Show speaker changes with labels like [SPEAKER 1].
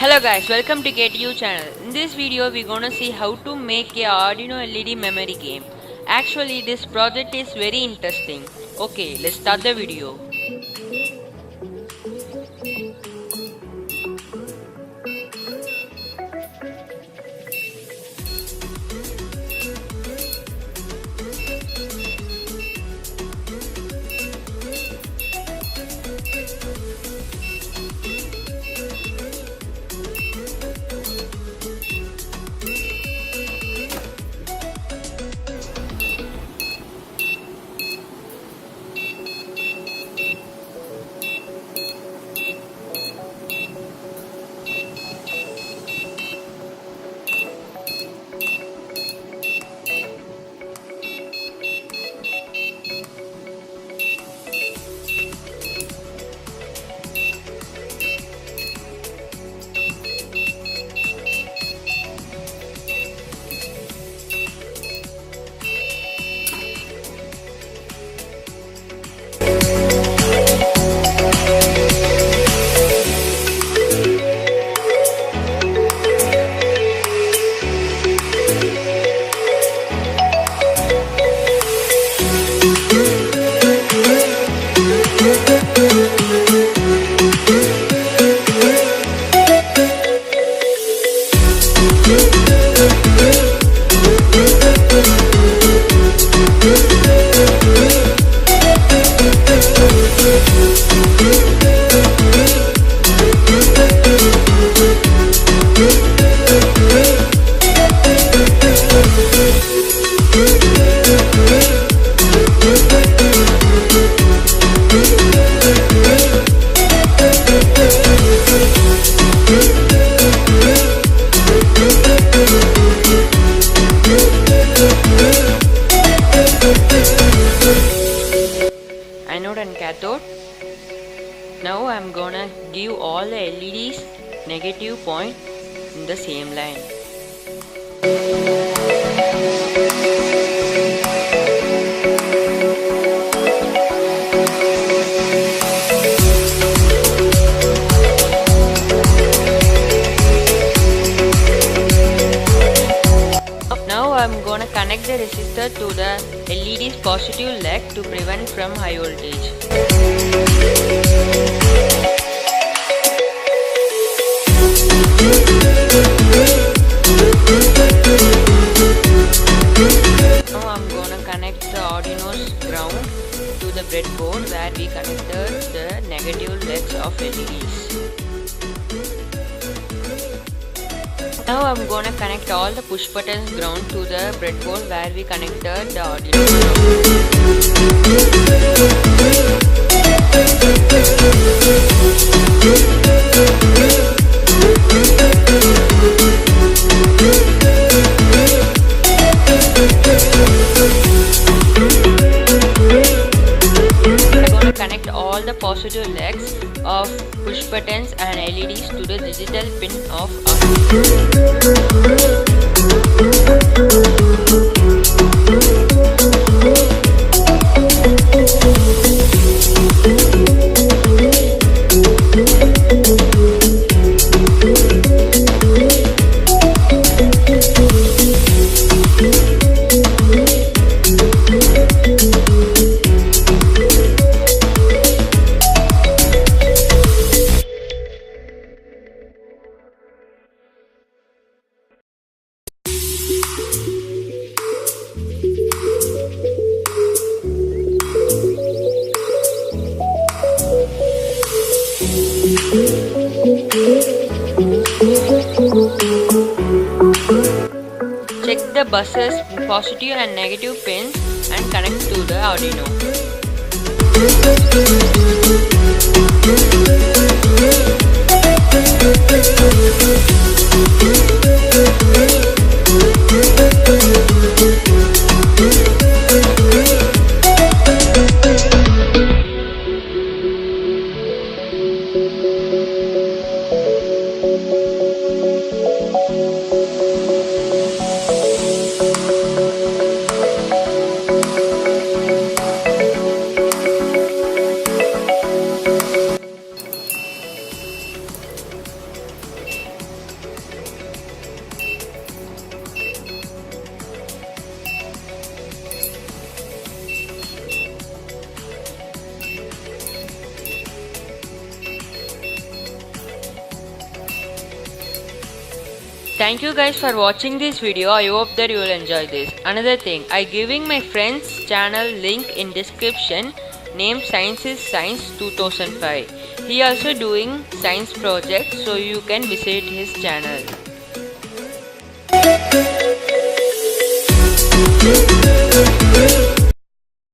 [SPEAKER 1] Hello guys, welcome to KTU channel. In this video we're gonna see how to make a Arduino LED memory game. Actually this project is very interesting. Okay, let's start the video. Anode and cathode. Now I'm gonna give all the LEDs negative point in the same line. Now I'm gonna connect the resistor to the LED's positive leg to prevent from high voltage. Now I'm gonna connect the Arduino's ground to the breadboard where we connected the negative legs of LEDs. Now I'm gonna connect all the push buttons ground to the breadboard where we connected the Arduino. I'm gonna connect all the positive legs of push buttons and LEDs to the digital pin of check the buses positive and negative pins and connect to the Arduino. Thank you guys for watching this video. I hope that you will enjoy this. Another thing, I giving my friend's channel link in description. Name Science is Science 2005. He also doing science projects, so you can visit his channel.